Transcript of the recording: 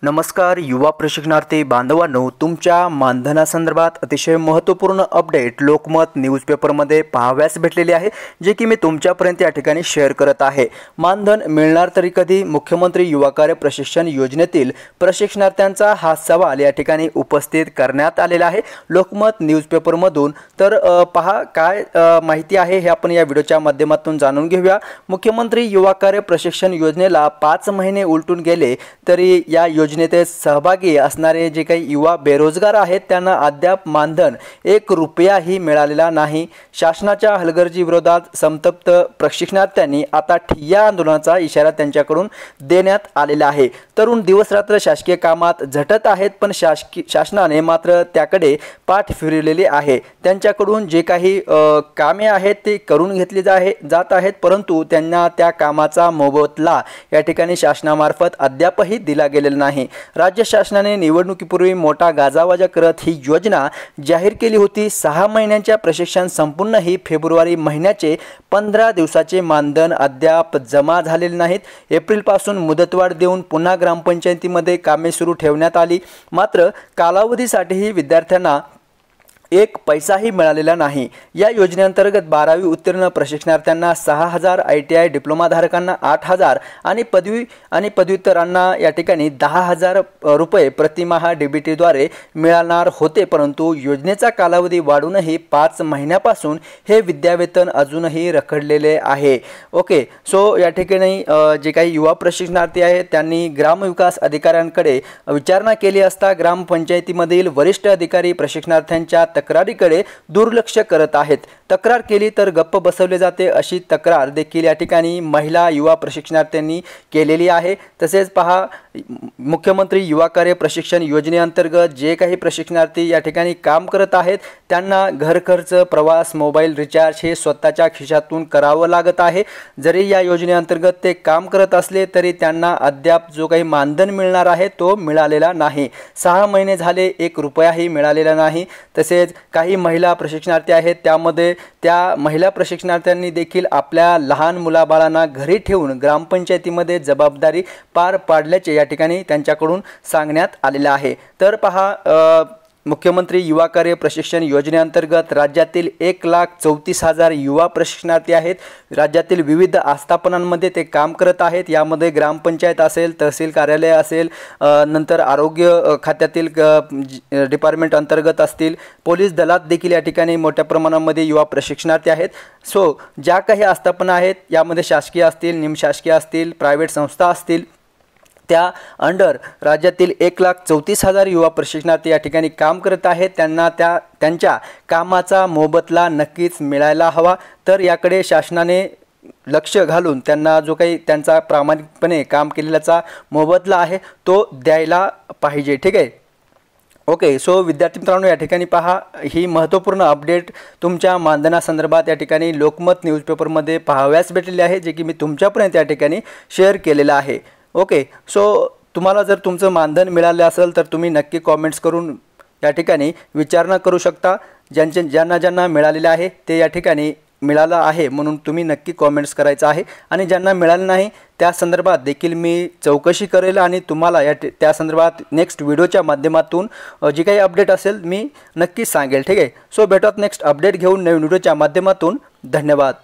नमस्कार युवा प्रशिक्षणार्थी बांधवांनो, तुमच्या मानधनासंदर्भात अतिशय महत्त्वपूर्ण अपडेट लोकमत न्यूजपेपरमध्ये पाहाव्यास भेटलेले आहे, जे की मी तुमच्यापर्यंत या ठिकाणी शेअर करत आहे। मानधन मिळणार तरी कधी? मुख्यमंत्री युवा कार्य प्रशिक्षण योजनेतील प्रशिक्षणार्थ्यांचा हा सवाल या ठिकाणी उपस्थित करण्यात आलेला आहे लोकमत न्यूजपेपरमधून। तर पहा काय माहिती आहे हे आपण या व्हिडिओच्या माध्यमातून जाणून घेऊया। मुख्यमंत्री युवा कार्य प्रशिक्षण योजनेला 5 महिने उलटून गेले तरी या योजनेत सहभागी असणारे जे काही युवा बेरोजगार आहेत त्यांना अद्याप मानधन 1 रुपयाही मिळालेला नाही। शासनाच्या हलगर्जी विरोधात संतप्त प्रशिक्षणार्थ्यांनी आता ठिय्या आंदोलनाचा इशारा त्यांच्याकडून देण्यात आलेला आहे। तरुण दिवसरात्र शासकीय कामात झटत आहेत, पण शासनाने मात्र त्याकडे पाठ फिरवलेली आहे। त्यांच्याकडून जे काही कामे आहेत ते करून घेतली जात आहेत, परंतु त्यांना त्या कामाचा मोबदला या ठिकाणी शासनामार्फत अद्यापही दिला गेलेला नाही। राज्य शासनाने निवडणुकीपूर्वी मोठा गाजावाजा करत ही योजना जाहीर केली होती। 6 महिन्यांच्या प्रशिक्षण संपूर्ण ही फेब्रुवारी महिन्याचे 15 दिवसाचे मानधन अद्याप जमा झालेले नाहीत। एप्रिल पासून मुदतवाढ देऊन पुन्हा ग्रामपंचायतीमध्ये कामे सुरू ठेवण्यात आली, मात्र कालावधीसाठीही विद्यार्थ्यांना 1 पैसाही मिळालेला नाही। या योजनेअंतर्गत 12वी उत्तीर्ण प्रशिक्षणार्थ्यांना 6000, ITI डिप्लोमा धारकांना 8000 आणि पदवी आणि पदव्युत्तरांना या ठिकाणी 10000 रुपये प्रतिमाह DBTद्वारे मिळणार होते, परंतु योजनेचा कालावधी वाढूनही 5 महिन्यापासून हे विद्यावेतन अजूनही रखडलेले आहे। ओके, सो या ठिकाणी जे काही युवा प्रशिक्षणार्थी आहेत त्यांनी ग्रामविकास अधिकाऱ्यांकडे विचारणा केली असता ग्रामपंचायतीमधील वरिष्ठ अधिकारी प्रशिक्षणार्थ्यांच्या तक्रारीकडे दुर्लक्ष करत आहेत। तक्रार केली तर गप्प बसवले जाते, अशी तक्रार देखील या ठिकाणी महिला युवा प्रशिक्षणार्थ्यांनी केलेली आहे। तसेच पहा, मुख्यमंत्री युवा कार्य प्रशिक्षण योजनेअंतर्गत जे काही प्रशिक्षणार्थी या ठिकाणी काम करत आहेत त्यांना घर खर्च, प्रवास, मोबाईल रिचार्ज हे स्वतःच्या खिशातून करावं लागत आहे। जरी या योजनेअंतर्गत ते काम करत असले तरी त्यांना अद्याप जो काही मानधन मिळणार आहे तो मिळालेला नाही। 6 महिने झाले 1 रुपयाही मिळालेला नाही। तसेच काही महिला प्रशिक्षणार्थी आहेत, त्यामध्ये त्या महिला प्रशिक्षणार्थ्यांनी देखील आपल्या लहान मुलाबाळांना घरी ठेवून ग्रामपंचायतीमध्ये जबाबदारी पार पाडल्याचे या ठिकाणी त्यांच्याकडून सांगण्यात आलेले आहे। तर पहा, मुख्यमंत्री युवा कार्य प्रशिक्षण योजनेअंतर्गत राज्यातील 1,34,000 युवा प्रशिक्षणार्थी आहेत। राज्यातील विविध आस्थापनांमध्ये ते काम करत आहेत। यामध्ये ग्रामपंचायत असेल, तहसील कार्यालय असेल, नंतर आरोग्य खात्यातील डिपार्टमेंट अंतर्गत असतील, पोलीस दलात देखील या ठिकाणी मोठ्या प्रमाणामध्ये युवा प्रशिक्षणार्थी आहेत। सो ज्या काही आस्थापना आहेत यामध्ये शासकीय असतील, निमशासकीय असतील, प्रायव्हेट संस्था असतील, त्या अंडर राज्यातील 1,34,000 युवा प्रशिक्षणार्थी या ठिकाणी काम करत आहेत। त्यांना त्यांच्या कामाचा मोबदला नक्कीच मिळायला हवा। तर याकडे शासनाने लक्ष घालून त्यांना जो काही त्यांचा प्रामाणिकपणे काम केलेल्याचा मोबदला आहे तो द्यायला पाहिजे। ठीक आहे। ओके, सो विद्यार्थी मित्रांनो, या ठिकाणी पहा, ही महत्त्वपूर्ण अपडेट तुमच्या मानधनासंदर्भात या ठिकाणी लोकमत न्यूजपेपरमध्ये पाहाव्यास भेटलेली आहे, जे की मी तुमच्यापर्यंत या ठिकाणी शेअर केलेलं आहे। ओके, सो तुम्हाला जर तुमचं मानधन मिळाले असेल तर तुम्ही नक्की कॉमेंट्स करून या ठिकाणी विचारणा करू शकता। ज्यांना मिळालेले आहे ते या ठिकाणी मिळालं आहे म्हणून तुम्ही नक्की कॉमेंट्स करायचं आहे, आणि ज्यांना मिळालं नाही त्या संदर्भात देखील मी चौकशी करेल आणि तुम्हाला त्या संदर्भात नेक्स्ट व्हिडिओच्या माध्यमातून जी काही अपडेट असेल मी नक्की सांगेल। ठीक आहे। सो भेटूयात नेक्स्ट अपडेट घेऊन नवीन व्हिडिओच्या माध्यमातून। धन्यवाद।